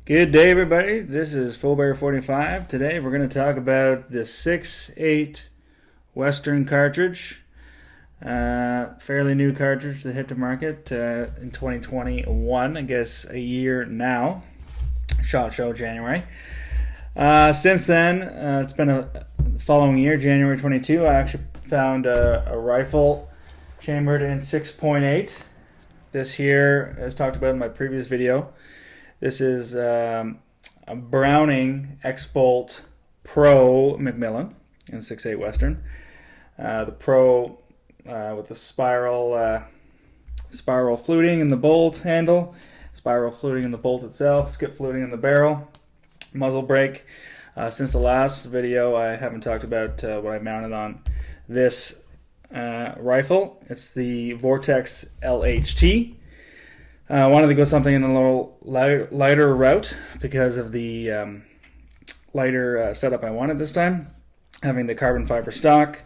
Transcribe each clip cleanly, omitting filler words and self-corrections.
Good day, everybody. This is Fullbear 45. Today we're going to talk about the 6.8 Western cartridge. Fairly new cartridge that hit the market in 2021, I guess a year now. SHOT Show January. Since then, it's been a following year, January 22. I actually found a rifle chambered in 6.8. This here, as talked about in my previous video. This is a Browning X-Bolt Pro McMillan in 6.8 Western. The Pro with the spiral fluting in the bolt handle, spiral fluting in the bolt itself, skip fluting in the barrel, muzzle brake. Since the last video, I haven't talked about what I mounted on this rifle. It's the Vortex LHT. I wanted to go something in the little lighter route because of the lighter setup I wanted this time. Having the carbon fiber stock,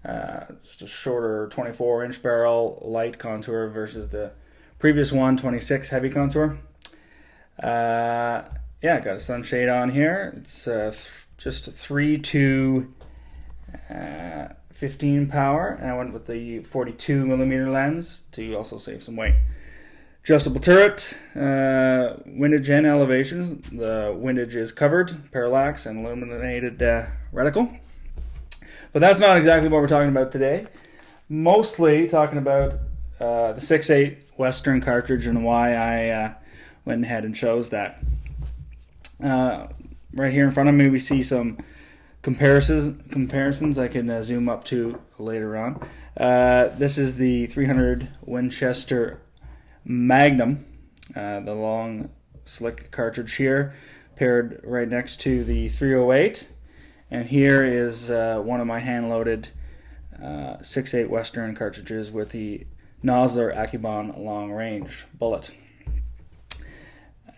just a shorter 24-inch barrel, light contour versus the previous one, 26 heavy contour. Yeah, got a sunshade on here. It's just a 3-2 15 power, and I went with the 42mm lens to also save some weight. Adjustable turret, windage and elevations. The windage is covered, parallax, and illuminated reticle. But that's not exactly what we're talking about today. Mostly talking about the 6.8 Western cartridge and why I went ahead and chose that. Right here in front of me, we see some comparisons I can zoom up to later on. This is the 300 Winchester Magnum, the long slick cartridge here, paired right next to the 308, and here is one of my hand-loaded 6.8 Western cartridges with the Nosler Akibon long range bullet.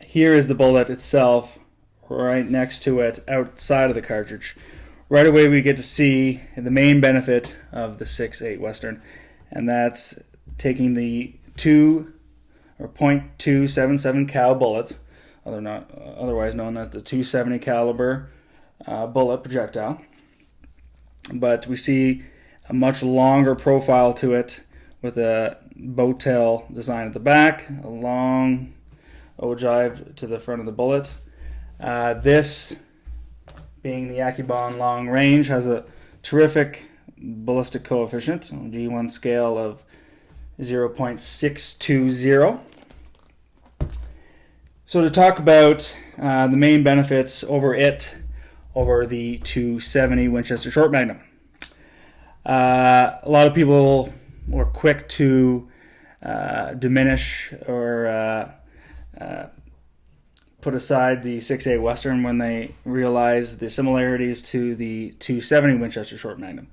Here is the bullet itself right next to it outside of the cartridge. Right away we get to see the main benefit of the 6.8 Western, and that's taking the .277 cal bullet, otherwise known as the 270 caliber bullet projectile. But we see a much longer profile to it with a bow tail design at the back, a long ogive to the front of the bullet. This, being the Akibon long range, has a terrific ballistic coefficient, G1 scale of 0.620. So to talk about the main benefits over the 270 Winchester Short Magnum. A lot of people were quick to diminish or put aside the 6.8 Western when they realized the similarities to the 270 Winchester Short Magnum.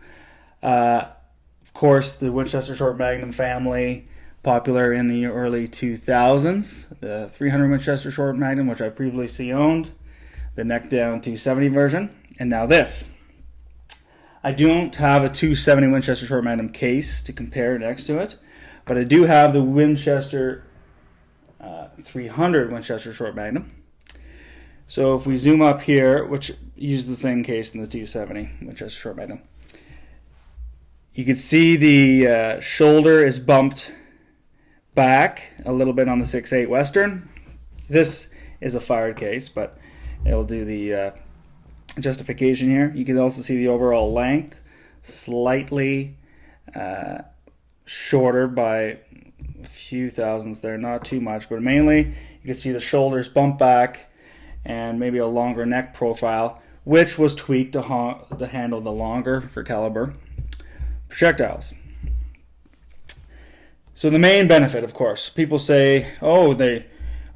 Of course, the Winchester Short Magnum family, popular in the early 2000s. The 300 Winchester Short Magnum, which I previously owned, the neck down 270 version, and now this. I don't have a 270 Winchester Short Magnum case to compare next to it, but I do have the Winchester 300 Winchester Short Magnum. So if we zoom up here, which uses the same case in the 270 Winchester Short Magnum, you can see the shoulder is bumped back a little bit on the 6.8 Western. This is a fired case, but it'll do the justification here. You can also see the overall length, slightly shorter by a few thousandths there, not too much, but mainly you can see the shoulders bump back and maybe a longer neck profile, which was tweaked to handle the longer for caliber projectiles. So the main benefit, of course, people say, oh, they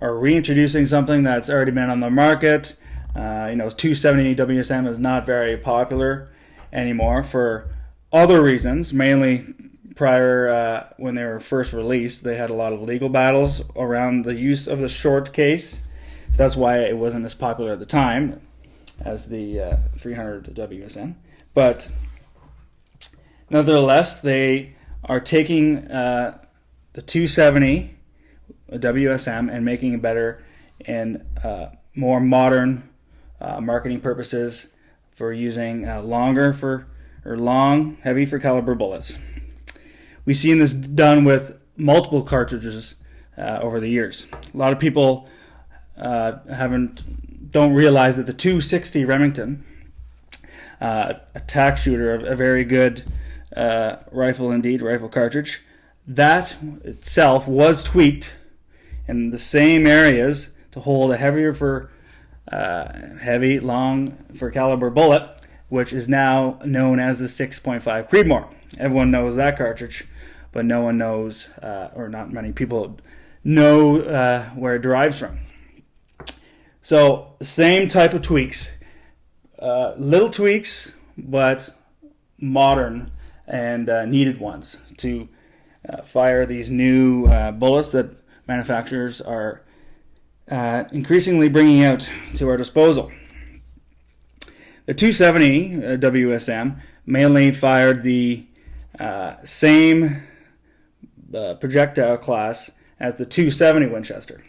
are reintroducing something that's already been on the market. 270 WSM is not very popular anymore for other reasons. Mainly prior, when they were first released, they had a lot of legal battles around the use of the short case. So that's why it wasn't as popular at the time as the 300 WSM. But nevertheless, they are taking the 270 WSM and making it better in more modern marketing purposes for using long, heavy for caliber bullets. We've seen this done with multiple cartridges over the years. A lot of people don't realize that the 260 Remington attack shooter, a very good rifle cartridge, that itself was tweaked in the same areas to hold a long for caliber bullet, which is now known as the 6.5 Creedmoor. Everyone knows that cartridge, but no one knows, or not many people know where it derives from. So, same type of tweaks, little tweaks, but modern and needed ones to fire these new bullets that manufacturers are increasingly bringing out to our disposal. The 270 WSM mainly fired the same projectile class as the 270 Winchester.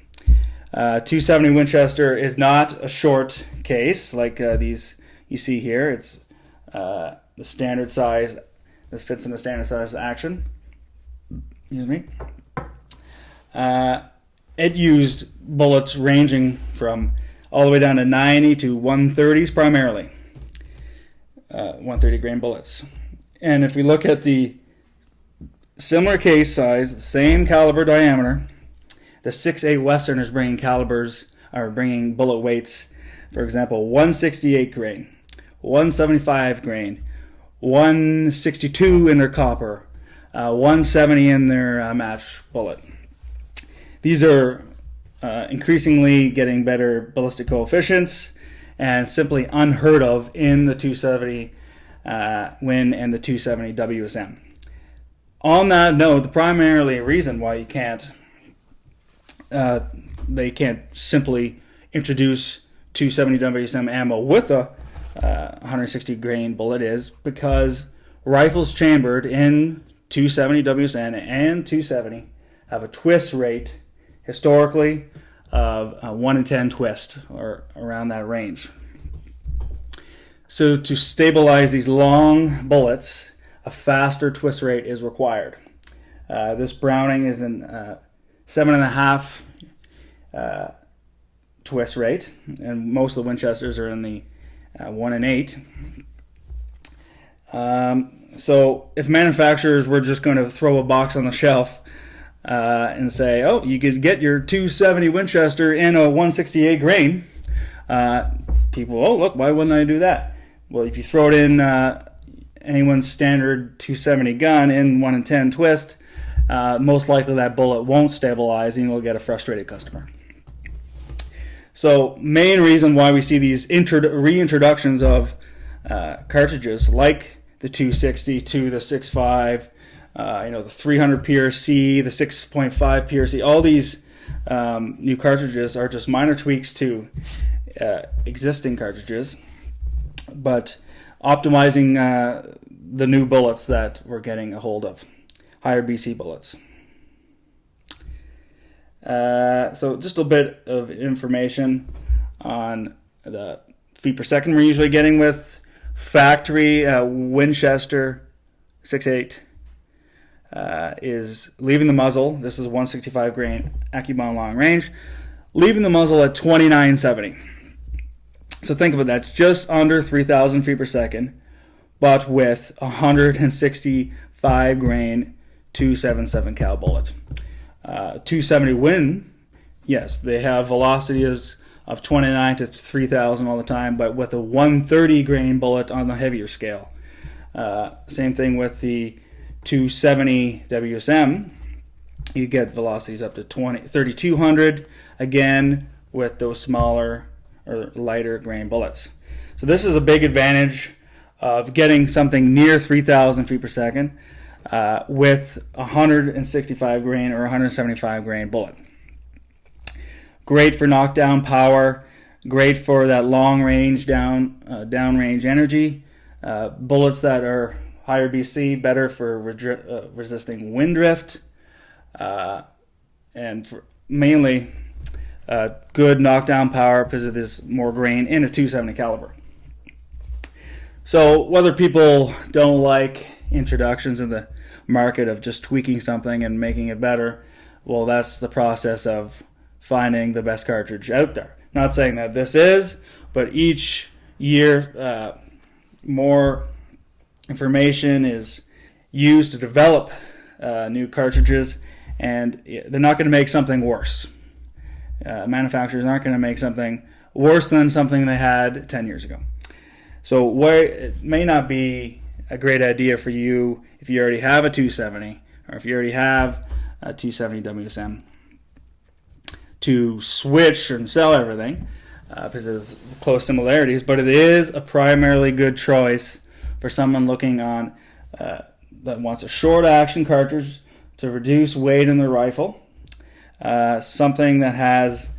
270 Winchester is not a short case like these you see here. It's the standard size that fits in the standard size action. Excuse me. It used bullets ranging from all the way down to 90 to 130s primarily. 130 grain bullets. And if we look at the similar case size, the same caliber diameter, the 6.8 Western is bringing bullet weights, for example, 168 grain, 175 grain, 162 in their copper, 170 in their match bullet. These are increasingly getting better ballistic coefficients and simply unheard of in the 270 Win and the 270 WSM. On that note, the primarily reason why they can't simply introduce 270 WSM ammo with a 160 grain bullet is because rifles chambered in 270 WSM and 270 have a twist rate historically of 1 in 10 twist, or around that range. So to stabilize these long bullets, a faster twist rate is required. This Browning is in 7.5 twist rate, and most of the Winchesters are in the 1 in 8. So if manufacturers were just going to throw a box on the shelf and say, oh, you could get your 270 Winchester in a 168 grain, people, oh, look, why wouldn't I do that? Well, if you throw it in anyone's standard 270 gun in 1 in 10 twist, most likely that bullet won't stabilize and you'll get a frustrated customer. So main reason why we see these reintroductions of cartridges like the 260 to the 6.5, the 300 PRC, the 6.5 PRC, all these new cartridges are just minor tweaks to existing cartridges, but optimizing the new bullets that we're getting a hold of, higher BC bullets. So just a bit of information on the feet per second we're usually getting with factory Winchester 6.8 is leaving the muzzle. This is 165 grain AccuBond long range, leaving the muzzle at 2970. So think about that. It's just under 3,000 feet per second, but with 165 grain 277 cal bullet. 270 Win, yes, they have velocities of 29 to 3,000 all the time, but with a 130 grain bullet on the heavier scale. Same thing with the 270 WSM. You get velocities up to 3,200, again with those smaller or lighter grain bullets. So this is a big advantage of getting something near 3,000 feet per second with 165 grain or 175 grain bullet. Great for knockdown power, great for that long range downrange energy. Bullets that are higher BC, better for resisting wind drift, and for mainly good knockdown power because of this more grain in a 270 caliber. So whether people don't like introductions in the market of just tweaking something and making it better, well, that's the process of finding the best cartridge out there. Not saying that this is, but each year more information is used to develop new cartridges, and they're not going to make something worse. Manufacturers aren't going to make something worse than something they had 10 years ago. So where it may not be a great idea for you if you already have a 270 or if you already have a 270 WSM to switch and sell everything because of close similarities, but it is a primarily good choice for someone looking on that wants a short action cartridge to reduce weight in their rifle, something that has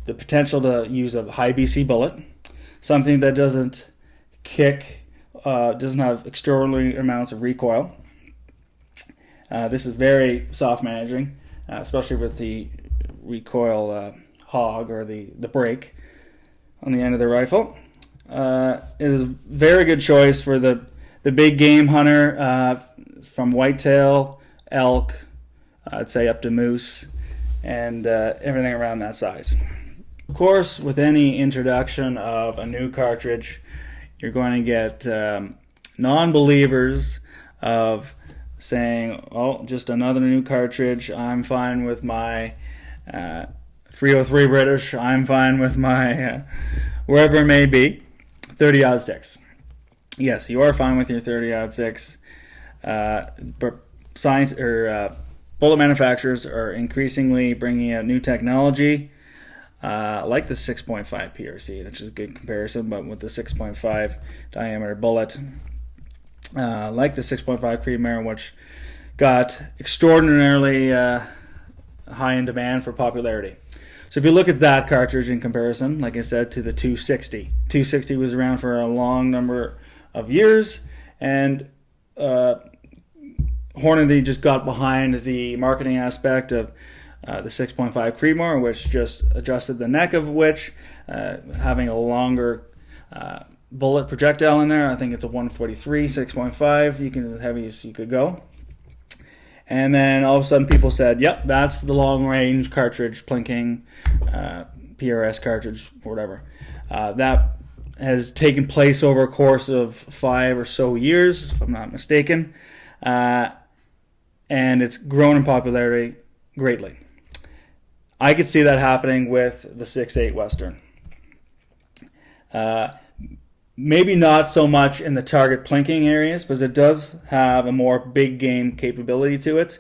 the potential to use a high BC bullet, something that doesn't kick, doesn't have extraordinary amounts of recoil. This is very soft managing, especially with the recoil hog or the brake on the end of the rifle. It is a very good choice for the big game hunter, from whitetail, elk, I'd say up to moose, and everything around that size. Of course, with any introduction of a new cartridge, you're going to get non-believers of saying, oh, just another new cartridge, I'm fine with my 303 British, I'm fine with my wherever it may be, 30-06. Yes, you are fine with your 30-06, but bullet manufacturers are increasingly bringing out new technology, like the 6.5 PRC, which is a good comparison, but with the 6.5 diameter bullet, like the 6.5 Creedmoor, which got extraordinarily high in demand for popularity. So if you look at that cartridge in comparison, like I said, to the 260. 260 was around for a long number of years, and Hornady just got behind the marketing aspect of the 6.5 Creedmoor, which just adjusted the neck of which, having a longer bullet projectile in there. I think it's a 143, 6.5. You can, the heaviest you could go. And then all of a sudden people said, yep, that's the long-range cartridge, plinking, PRS cartridge, whatever. That has taken place over a course of 5 or so years, if I'm not mistaken. And it's grown in popularity greatly. I could see that happening with the 6.8 Western. Maybe not so much in the target plinking areas, because it does have a more big game capability to it.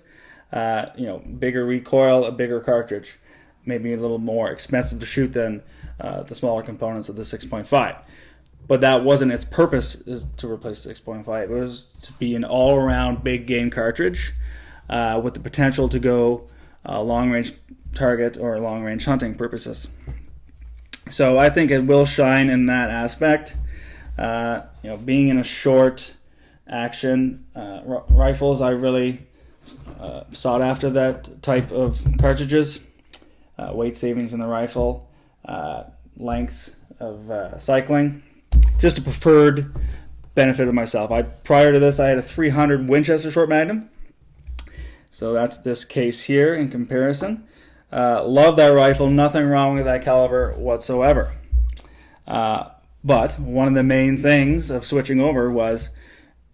Bigger recoil, a bigger cartridge, maybe a little more expensive to shoot than the smaller components of the 6.5. But that wasn't its purpose, is to replace 6.5. It was to be an all-around big game cartridge with the potential to go long-range target or long-range hunting purposes. So I think it will shine in that aspect. Being in a short action rifles, I really sought after that type of cartridges. Weight savings in the rifle, length of cycling, just a preferred benefit of myself. Prior to this, I had a 300 Winchester short magnum, so that's this case here in comparison. Love that rifle, nothing wrong with that caliber whatsoever. But one of the main things of switching over was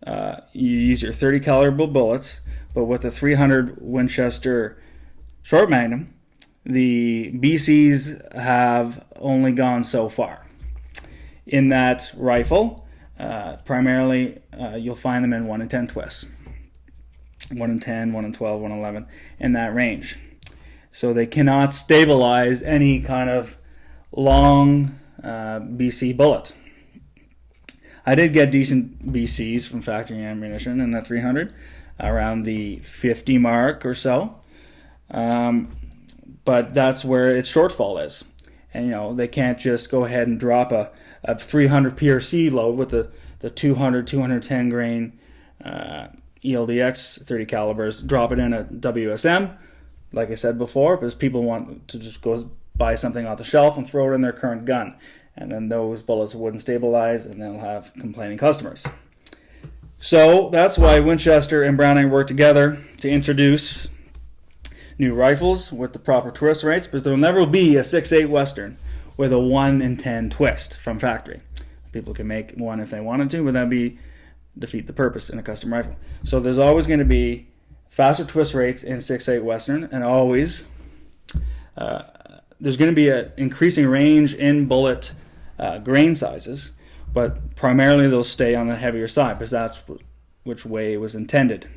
you use your 30 caliber bullets, but with the 300 Winchester short magnum, the BCs have only gone so far. In that rifle, primarily you'll find them in 1 in 10 twists. 1 in 10, 1 in 12, 1 in 11, in that range. So they cannot stabilize any kind of long BC bullet. I did get decent BCs from factory ammunition in that 300, around the 50 mark or so. But that's where its shortfall is. And they can't just go ahead and drop a 300 PRC load with the 200, 210 grain ELDX 30 calibers, drop it in a WSM, like I said before, because people want to just go buy something off the shelf and throw it in their current gun. And then those bullets wouldn't stabilize, and they'll have complaining customers. So that's why Winchester and Browning work together to introduce new rifles with the proper twist rates, because there will never be a 6.8 Western with a 1 in 10 twist from factory. People can make one if they wanted to, but that would defeat the purpose in a custom rifle. So there's always going to be faster twist rates in 6.8 Western, and always there's going to be an increasing range in bullet grain sizes, but primarily they'll stay on the heavier side because that's which way it was intended.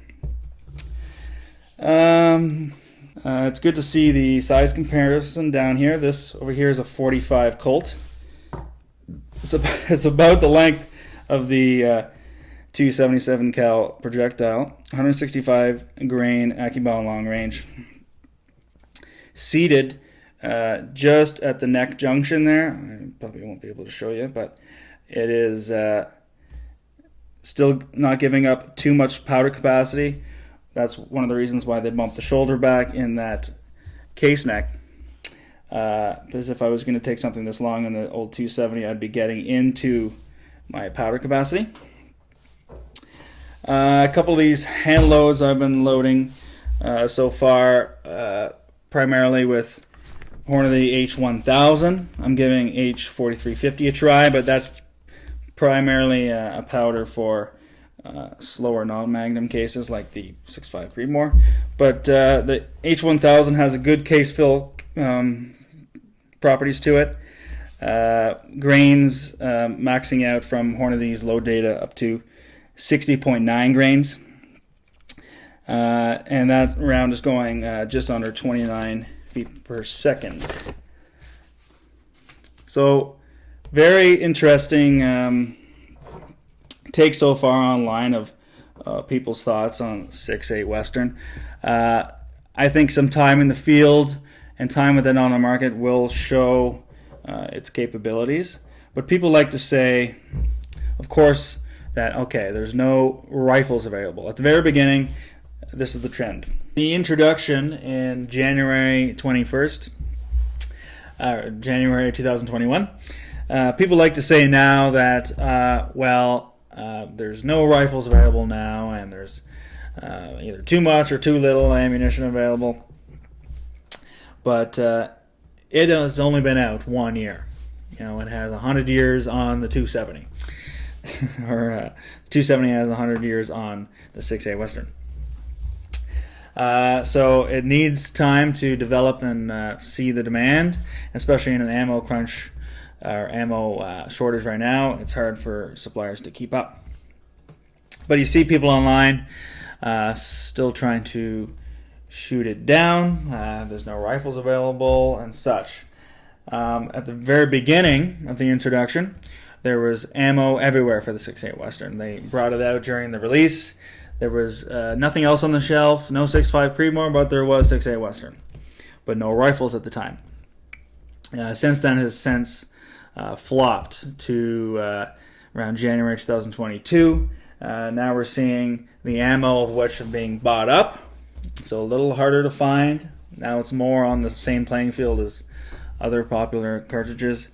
It's good to see the size comparison down here. This over here is a 45 Colt. It's about the length of the .277 cal projectile, 165 grain AccuBall long range. Seated just at the neck junction there. I probably won't be able to show you, but it is still not giving up too much powder capacity. That's one of the reasons why they bumped the shoulder back in that case neck. Because if I was going to take something this long in the old 270, I'd be getting into my powder capacity. A couple of these hand loads I've been loading so far, primarily with Hornady H1000. I'm giving H4350 a try, but that's primarily a powder for slower non-magnum cases like the 6.5 Creedmoor. But the H1000 has a good case fill properties to it. Grains maxing out from Hornady's load data up to 60.9 grains. And that round is going just under 29 feet per second. So very interesting take so far online of people's thoughts on 6.8 Western. I think some time in the field and time with it on the market will show its capabilities. But people like to say, of course, that, okay, there's no rifles available. At the very beginning, this is the trend. The introduction in January 21st, January 2021, people like to say now that, there's no rifles available now, and there's either too much or too little ammunition available. But it has only been out 1 year. You know, it has 100 years on the 270. Or 270 has 100 years on the 6.8 Western. So it needs time to develop and see the demand, especially in an ammo crunch or ammo shortage right now. It's hard for suppliers to keep up. But you see people online still trying to shoot it down. There's no rifles available and such. At the very beginning of the introduction, there was ammo everywhere for the 6.8 Western. They brought it out during the release. There was nothing else on the shelf, no 6.5 Creedmoor, but there was 6.8 Western. But no rifles at the time. Since then has flopped to around January 2022. Now we're seeing the ammo of which are being bought up. It's a little harder to find. Now it's more on the same playing field as other popular cartridges.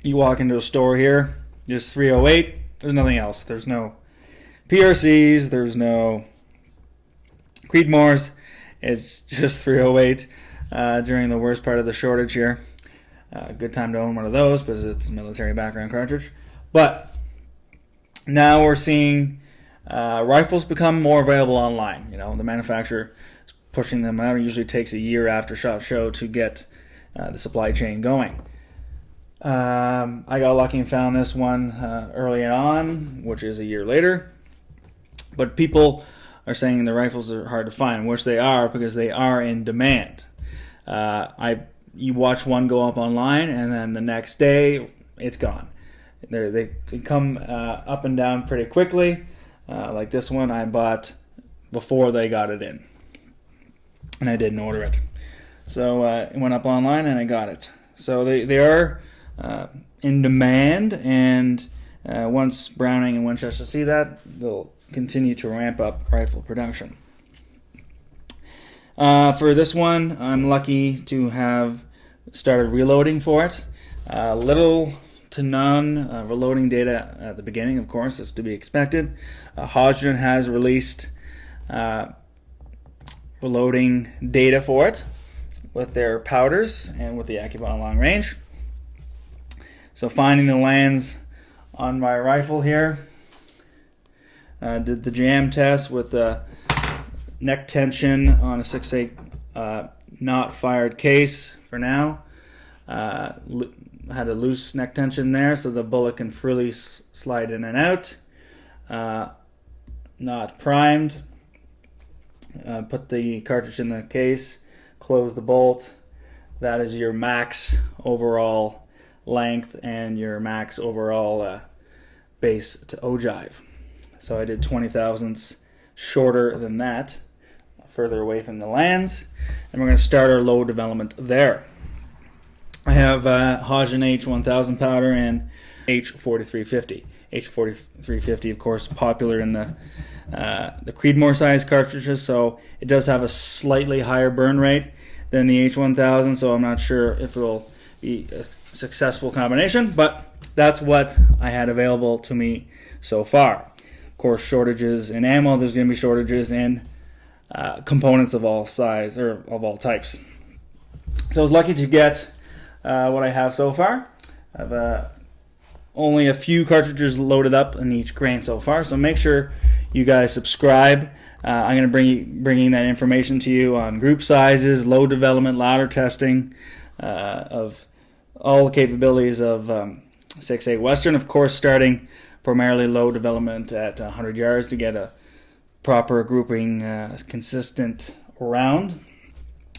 You walk into a store here, just 308, there's nothing else. There's no PRCs, there's no Creedmoors. It's just 308 during the worst part of the shortage here. Good time to own one of those because it's a military background cartridge. But now we're seeing rifles become more available online. You know, the manufacturer is pushing them out. It usually takes a year after SHOT Show to get the supply chain going. I got lucky and found this one early on, which is a year later. But people are saying the rifles are hard to find, which they are because they are in demand. You watch one go up online, and then the next day, it's gone. They come up and down pretty quickly. Like this one I bought before they got it in. And I didn't order it. So it went up online, and I got it. So they are in demand, and once Browning and Winchester see that, they'll continue to ramp up rifle production. For this one, I'm lucky to have started reloading for it. Little to none reloading data at the beginning, of course, is to be expected. Hodgdon has released reloading data for it with their powders and with the AccuBond long range. So finding the lands on my rifle here. Did the jam test with neck tension on a 6.8 not fired case for now. Had a loose neck tension there so the bullet can freely slide in and out. Not primed. Put the cartridge in the case, close the bolt. That is your max overall length and your max overall base to ogive. So I did 20 thousandths shorter than that, further away from the lands, and we're going to start our load development there. I have Hodgdon H1000 powder and H4350. H4350, of course, popular in the Creedmoor size cartridges, so it does have a slightly higher burn rate than the H1000, so I'm not sure if it'll be a successful combination, but that's what I had available to me so far. Of course, shortages in ammo, there's going to be shortages in components of all size or of all types. So I was lucky to get what I have so far. I've only a few cartridges loaded up in each grain so far, so make sure you guys subscribe. I'm going to bringing that information to you on group sizes, load development, ladder testing, of all the capabilities of 6.8 Western. Of course, starting primarily load development at 100 yards to get a proper grouping, consistent round.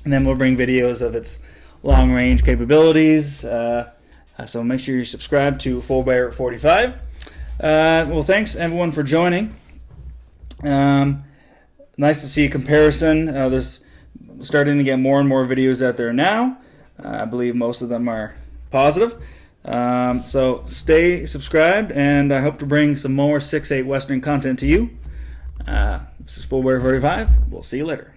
And then we'll bring videos of its long range capabilities. So make sure you subscribe to Full Bear 45. Well, thanks everyone for joining. Nice to see a comparison. There's starting to get more and more videos out there now. I believe most of them are positive. So stay subscribed, and I hope to bring some more 6.8 Western content to you. This is Full Bear 45. We'll see you later.